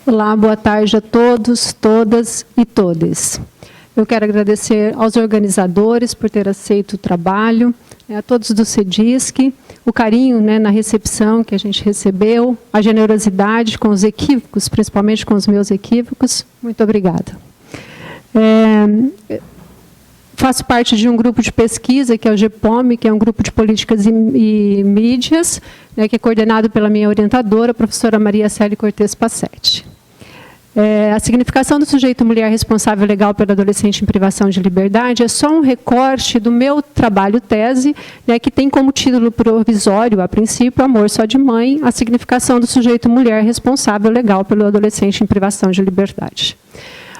Olá, boa tarde a todos, todas e todes. Eu quero agradecer aos organizadores por ter aceito o trabalho, a todos do CEDISC, o carinho na recepção que a gente recebeu, a generosidade com os equívocos, principalmente com os meus equívocos. Muito obrigada. Faço parte de um grupo de pesquisa, que é o GPOM, que é um grupo de políticas e mídias, que é coordenado pela minha orientadora, a professora Maria Célia Cortes Passetti. A significação do sujeito mulher responsável legal pelo adolescente em privação de liberdade é só um recorte do meu trabalho tese, que tem como título provisório, a princípio, Amor só de mãe, a significação do sujeito mulher responsável legal pelo adolescente em privação de liberdade.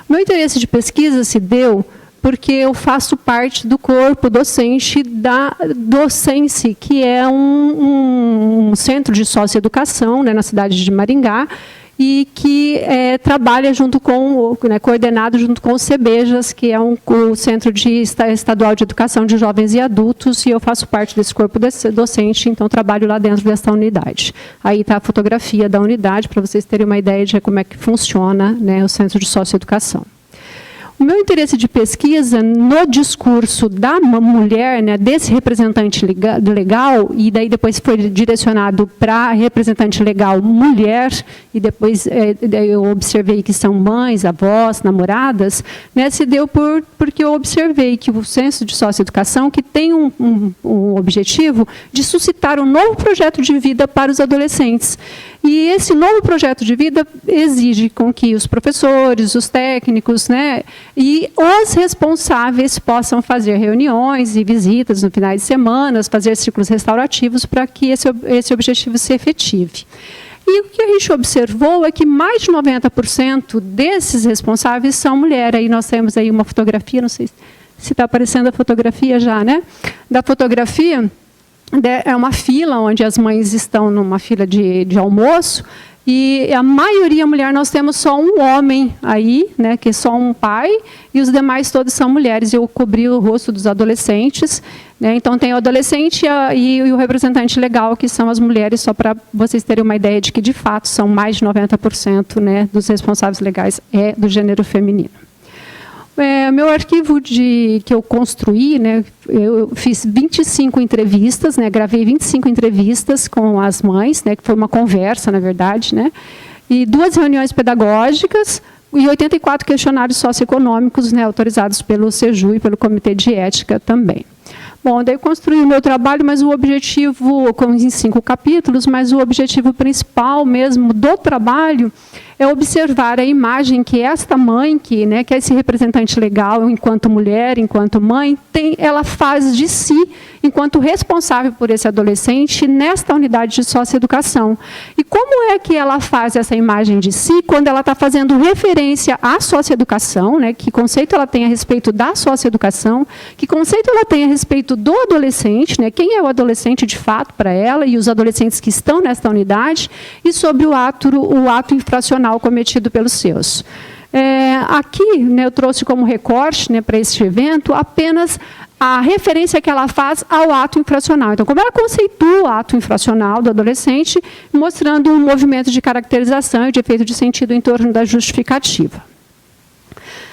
Meu interesse de pesquisa se deu porque eu faço parte do corpo docente da Docência, que é um centro de socioeducação na cidade de Maringá, e que trabalha junto com, coordenado junto com o CEBEJAS, que é o Centro Estadual de Educação de Jovens e Adultos, e eu faço parte desse corpo docente, então trabalho lá dentro dessa unidade. Aí está a fotografia da unidade, para vocês terem uma ideia de como é que funciona o Centro de Socioeducação. O meu interesse de pesquisa no discurso da mulher, desse representante legal, e daí depois foi direcionado para representante legal mulher, e depois eu observei que são mães, avós, namoradas, se deu porque eu observei que o Centro de Socioeducação, que tem um objetivo de suscitar um novo projeto de vida para os adolescentes. E esse novo projeto de vida exige com que os professores, os técnicos, e os responsáveis possam fazer reuniões e visitas no finais de semana, fazer ciclos restaurativos para que esse objetivo se efetive. E o que a gente observou é que mais de 90% desses responsáveis são mulheres. Aí nós temos aí uma fotografia, não sei se está aparecendo a fotografia já, da fotografia. É uma fila onde as mães estão numa fila de almoço, e a maioria mulher, nós temos só um homem aí, que é só um pai, e os demais todos são mulheres. Eu cobri o rosto dos adolescentes, então tem o adolescente e o representante legal, que são as mulheres, só para vocês terem uma ideia de que, de fato, são mais de 90% dos responsáveis legais do gênero feminino. Meu arquivo que eu construí, eu fiz 25 entrevistas, gravei 25 entrevistas com as mães, que foi uma conversa, na verdade, e 2 reuniões pedagógicas e 84 questionários socioeconômicos, autorizados pelo SEJU e pelo Comitê de Ética também. Bom, daí eu construí o meu trabalho, mas o objetivo, em 5 capítulos, mas o objetivo principal mesmo do trabalho é observar a imagem que esta mãe, que é esse representante legal, enquanto mulher, enquanto mãe, ela faz de si, enquanto responsável por esse adolescente, nesta unidade de socioeducação. E como é que ela faz essa imagem de si, quando ela está fazendo referência à socioeducação, que conceito ela tem a respeito da socioeducação, que conceito ela tem a respeito do adolescente, quem é o adolescente de fato para ela, e os adolescentes que estão nesta unidade, e sobre o ato infracional cometido pelos seus. Aqui, eu trouxe como recorte para este evento apenas a referência que ela faz ao ato infracional. Então, como ela conceitua o ato infracional do adolescente, mostrando um movimento de caracterização e de efeito de sentido em torno da justificativa.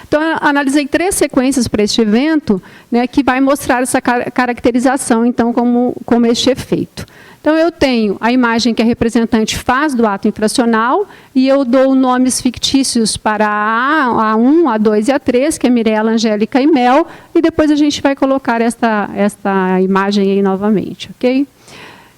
Então, eu analisei 3 sequências para este evento, que vai mostrar essa caracterização, então, como este efeito. Então, eu tenho a imagem que a representante faz do ato infracional, e eu dou nomes fictícios para a A1, A2 e A3, que é Mirella, Angélica e Mel, e depois a gente vai colocar esta imagem aí novamente, ok?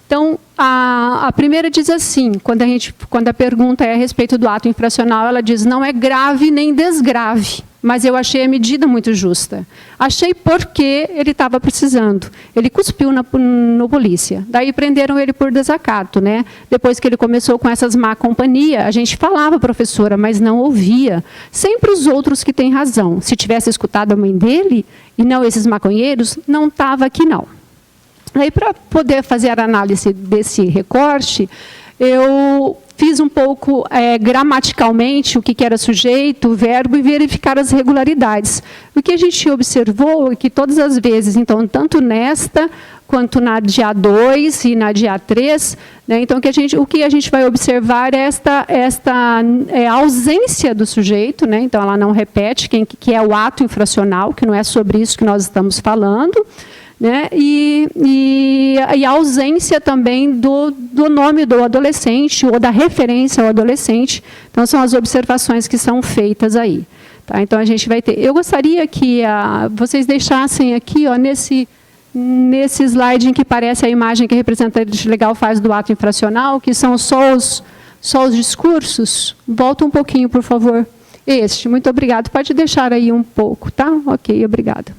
Então, a primeira diz assim, quando a pergunta é a respeito do ato infracional, ela diz, não é grave nem desgrave, mas eu achei a medida muito justa. Achei porque ele estava precisando. Ele cuspiu no polícia. Daí prenderam ele por desacato. Depois que ele começou com essas má companhia, a gente falava, professora, mas não ouvia. Sempre os outros que têm razão. Se tivesse escutado a mãe dele, e não esses maconheiros, não estava aqui não. Aí, para poder fazer a análise desse recorte, eu fiz um pouco gramaticalmente o que era sujeito, verbo e verificar as regularidades. O que a gente observou é que todas as vezes, então, tanto nesta quanto na dia 2 e na dia 3, né, então o que a gente vai observar é esta ausência do sujeito, né, então ela não repete que é o ato infracional, que não é sobre isso que nós estamos falando, né, e a ausência também do nome do adolescente ou da referência ao adolescente. Então, são as observações que são feitas aí. Tá? Então, a gente vai ter... Eu gostaria que vocês deixassem aqui, ó, nesse slide em que parece a imagem que a representante legal faz do ato infracional, que são só os discursos. Volta um pouquinho, por favor. Muito obrigado. Pode deixar aí um pouco, tá? Ok, obrigada.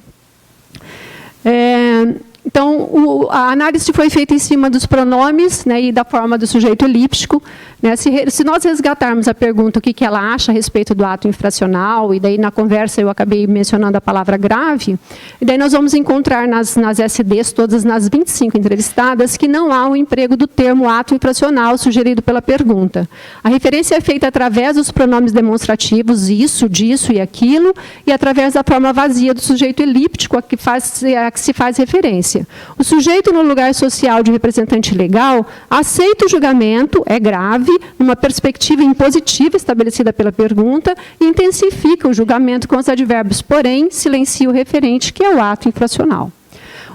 Então, a análise foi feita em cima dos pronomes, né, e da forma do sujeito elíptico. Né, se nós resgatarmos a pergunta o que ela acha a respeito do ato infracional, e daí na conversa eu acabei mencionando a palavra grave, e daí nós vamos encontrar nas SDs, todas nas 25 entrevistadas, que não há o emprego do termo ato infracional sugerido pela pergunta. A referência é feita através dos pronomes demonstrativos, isso, disso e aquilo, e através da forma vazia do sujeito elíptico a que se faz referência. O sujeito, no lugar social de representante legal, aceita o julgamento, é grave, numa perspectiva impositiva estabelecida pela pergunta, e intensifica o julgamento com os advérbios, porém, silencia o referente, que é o ato infracional.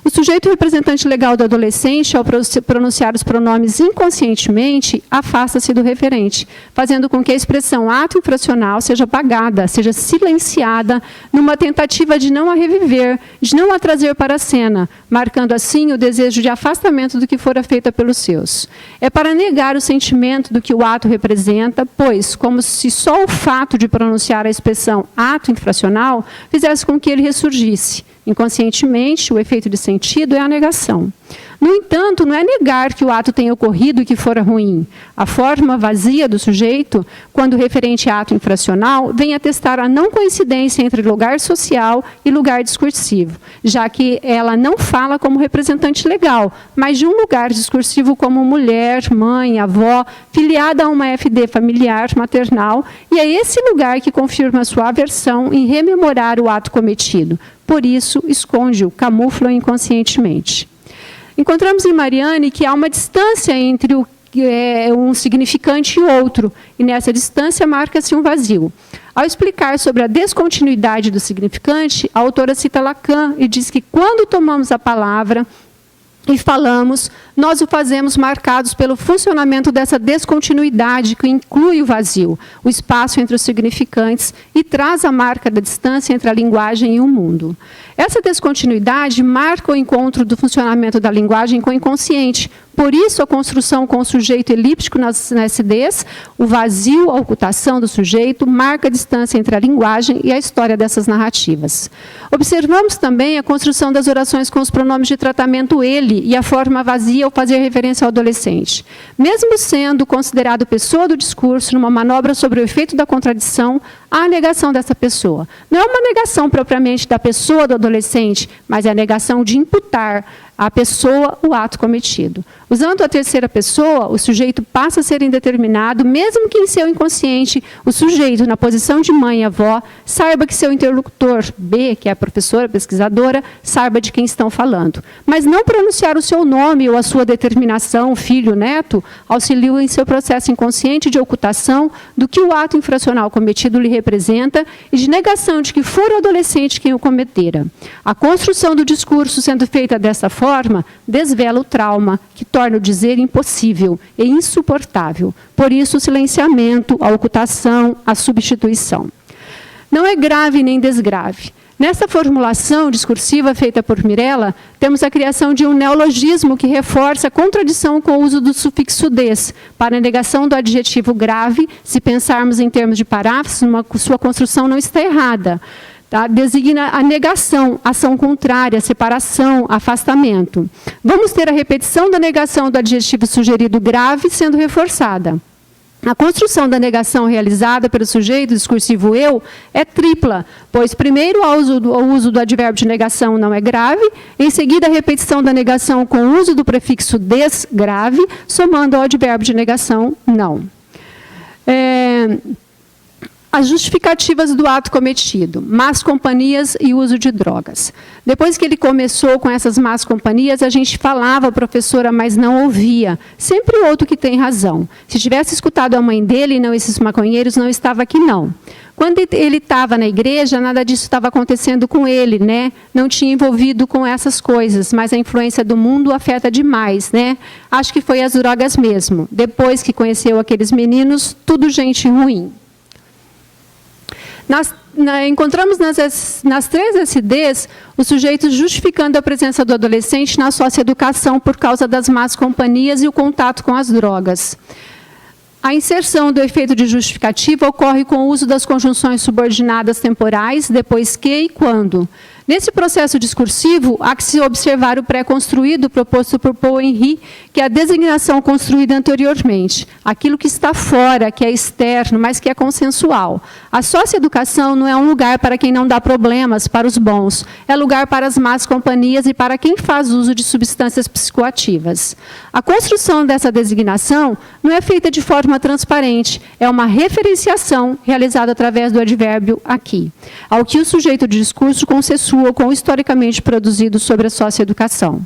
O sujeito representante legal do adolescente, ao pronunciar os pronomes inconscientemente, afasta-se do referente, fazendo com que a expressão ato infracional seja apagada, seja silenciada, numa tentativa de não a reviver, de não a trazer para a cena, marcando assim o desejo de afastamento do que fora feita pelos seus. É para negar o sentimento do que o ato representa, pois, como se só o fato de pronunciar a expressão ato infracional fizesse com que ele ressurgisse. Inconscientemente, o efeito de sentido é a negação. No entanto, não é negar que o ato tenha ocorrido e que fora ruim. A forma vazia do sujeito, quando referente a ato infracional, vem atestar a não coincidência entre lugar social e lugar discursivo, já que ela não fala como representante legal, mas de um lugar discursivo como mulher, mãe, avó, filiada a uma FD familiar, maternal, e é esse lugar que confirma sua aversão em rememorar o ato cometido. Por isso, esconde-o, camufla-o inconscientemente. Encontramos em Mariani que há uma distância entre um significante e outro, e nessa distância marca-se um vazio. Ao explicar sobre a descontinuidade do significante, a autora cita Lacan e diz que quando tomamos a palavra e falamos, nós o fazemos marcados pelo funcionamento dessa descontinuidade que inclui o vazio, o espaço entre os significantes e traz a marca da distância entre a linguagem e o mundo. Essa descontinuidade marca o encontro do funcionamento da linguagem com o inconsciente. Por isso, a construção com o sujeito elíptico nas SDs, o vazio, a ocultação do sujeito, marca a distância entre a linguagem e a história dessas narrativas. Observamos também a construção das orações com os pronomes de tratamento ele e a forma vazia ao fazer referência ao adolescente. Mesmo sendo considerado pessoa do discurso, numa manobra sobre o efeito da contradição, há a negação dessa pessoa. Não é uma negação propriamente da pessoa do adolescente, mas é a negação de imputar à pessoa o ato cometido. Usando a terceira pessoa, o sujeito passa a ser indeterminado, mesmo que em seu inconsciente, o sujeito, na posição de mãe e avó, saiba que seu interlocutor, B, que é a professora, pesquisadora, saiba de quem estão falando. Mas não pronunciar o seu nome ou a sua determinação, filho, neto, auxilia em seu processo inconsciente de ocultação do que o ato infracional cometido lhe representa e de negação de que for o adolescente quem o cometera. A construção do discurso sendo feita dessa forma, desvela o trauma, que torna o dizer impossível e insuportável. Por isso, o silenciamento, a ocultação, a substituição. Não é grave nem desgrave. Nessa formulação discursiva feita por Mirella, temos a criação de um neologismo que reforça a contradição com o uso do sufixo des, para a negação do adjetivo grave, se pensarmos em termos de paráfrase, sua construção não está errada. Tá? Designa a negação, ação contrária, separação, afastamento. Vamos ter a repetição da negação do adjetivo sugerido grave sendo reforçada. A construção da negação realizada pelo sujeito discursivo eu é tripla, pois primeiro o uso do advérbio de negação não é grave, em seguida a repetição da negação com o uso do prefixo des grave, somando ao advérbio de negação não. As justificativas do ato cometido, más companhias e uso de drogas. Depois que ele começou com essas más companhias, a gente falava, professora, mas não ouvia. Sempre o outro que tem razão. Se tivesse escutado a mãe dele, e não esses maconheiros, não estava aqui, não. Quando ele estava na igreja, nada disso estava acontecendo com ele, né? Não tinha envolvido com essas coisas, mas a influência do mundo afeta demais, né? Acho que foi as drogas mesmo. Depois que conheceu aqueles meninos, tudo gente ruim. Encontramos nas 3 SDs os sujeitos justificando a presença do adolescente na socioeducação por causa das más companhias e o contato com as drogas. A inserção do efeito de justificativa ocorre com o uso das conjunções subordinadas temporais, depois que e quando. Nesse processo discursivo, há que se observar o pré-construído proposto por Paul Henry, que é a designação construída anteriormente, aquilo que está fora, que é externo, mas que é consensual. A socioeducação não é um lugar para quem não dá problemas, para os bons, é lugar para as más companhias e para quem faz uso de substâncias psicoativas. A construção dessa designação não é feita de forma transparente, é uma referenciação realizada através do advérbio aqui, ao que o sujeito de discurso consensua com o historicamente produzido sobre a socioeducação.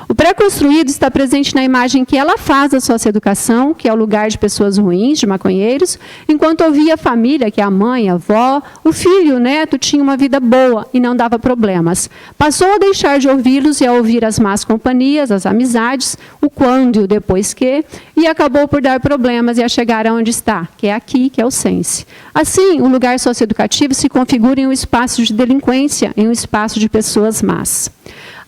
O pré-construído está presente na imagem que ela faz da socioeducação, que é o lugar de pessoas ruins, de maconheiros, enquanto ouvia a família, que é a mãe, a avó, o filho, o neto, tinha uma vida boa e não dava problemas. Passou a deixar de ouvi-los e a ouvir as más companhias, as amizades, o quando e o depois que, e acabou por dar problemas e a chegar aonde está, que é aqui, que é o sense. Assim, o lugar socioeducativo se configura em um espaço de delinquência, em um espaço de pessoas más.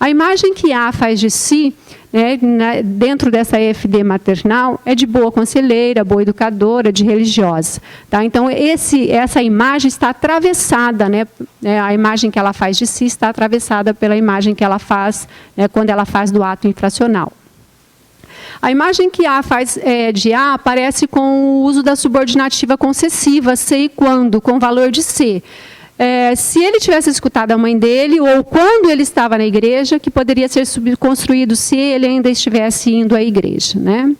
A imagem que A faz de si, né, dentro dessa EFD maternal, é de boa conselheira, boa educadora, de religiosa. Tá? Então, essa imagem está atravessada, né, a imagem que ela faz de si está atravessada pela imagem que ela faz, né, quando ela faz do ato infracional. A imagem que A faz de A aparece com o uso da subordinativa concessiva, se e quando, com valor de se. Se ele tivesse escutado a mãe dele, ou quando ele estava na igreja, que poderia ser construído se ele ainda estivesse indo à igreja. Né?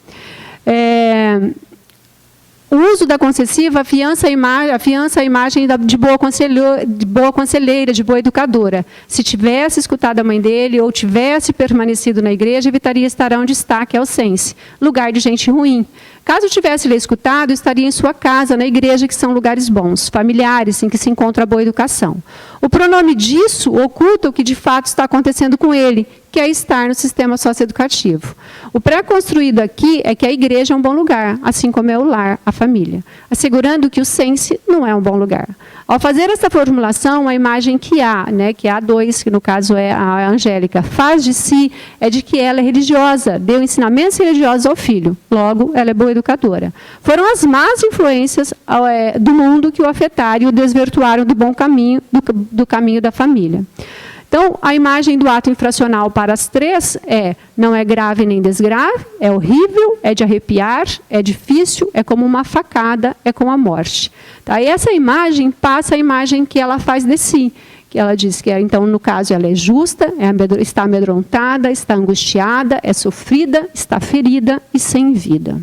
O uso da concessiva afiança a imagem de boa conselheira, de boa educadora. Se tivesse escutado a mãe dele ou tivesse permanecido na igreja, evitaria estar onde está, que é o sense, lugar de gente ruim. Caso tivesse lhe escutado, estaria em sua casa, na igreja, que são lugares bons, familiares, em que se encontra a boa educação. O pronome disso oculta o que de fato está acontecendo com ele, que é estar no sistema socioeducativo. O pré-construído aqui é que a igreja é um bom lugar, assim como é o lar, a família, assegurando que o sense não é um bom lugar. Ao fazer essa formulação, a imagem que há, né, que a A2, que no caso é a Angélica, faz de si, é de que ela é religiosa, deu ensinamentos religiosos ao filho, logo ela é boa educadora. Foram as más influências do mundo que o afetaram e o desvirtuaram do bom caminho, do caminho da família. Então, a imagem do ato infracional para as 3 não é grave nem desgrave, é horrível, é de arrepiar, é difícil, é como uma facada, é como a morte. Tá? E essa imagem passa a imagem que ela faz de si, que ela diz que, então, no caso, ela é justa, está amedrontada, está angustiada, é sofrida, está ferida e sem vida.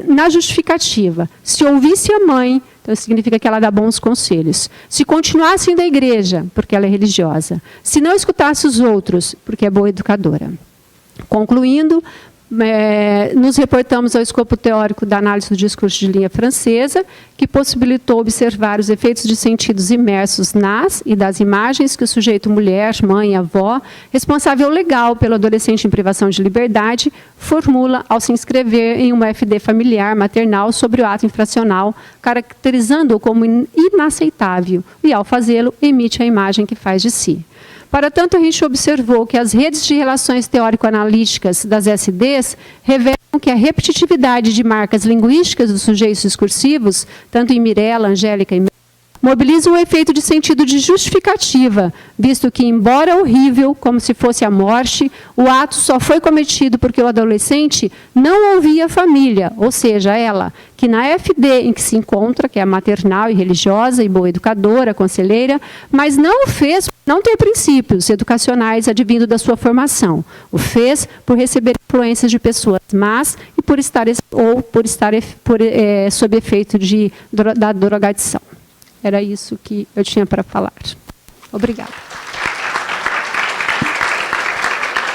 Na justificativa, se ouvisse a mãe, então significa que ela dá bons conselhos. Se continuasse indo à igreja, porque ela é religiosa. Se não escutasse os outros, porque é boa educadora. Concluindo, nos reportamos ao escopo teórico da análise do discurso de linha francesa, que possibilitou observar os efeitos de sentidos imersos nas e das imagens que o sujeito mulher, mãe, avó, responsável legal pelo adolescente em privação de liberdade, formula ao se inscrever em uma FD familiar maternal sobre o ato infracional, caracterizando-o como inaceitável e, ao fazê-lo, emite a imagem que faz de si. Para tanto, a gente observou que as redes de relações teórico-analíticas das SDs revelam que a repetitividade de marcas linguísticas dos sujeitos discursivos, tanto em Mirella, Angélica e mobiliza um efeito de sentido de justificativa, visto que, embora horrível, como se fosse a morte, o ato só foi cometido porque o adolescente não ouvia a família, ou seja, ela, que na FD em que se encontra, que é maternal e religiosa e boa educadora, conselheira, mas não o fez não ter princípios educacionais advindo da sua formação. O fez por receber influências de pessoas más e por estar sob efeito da drogadição. Era isso que eu tinha para falar. Obrigada.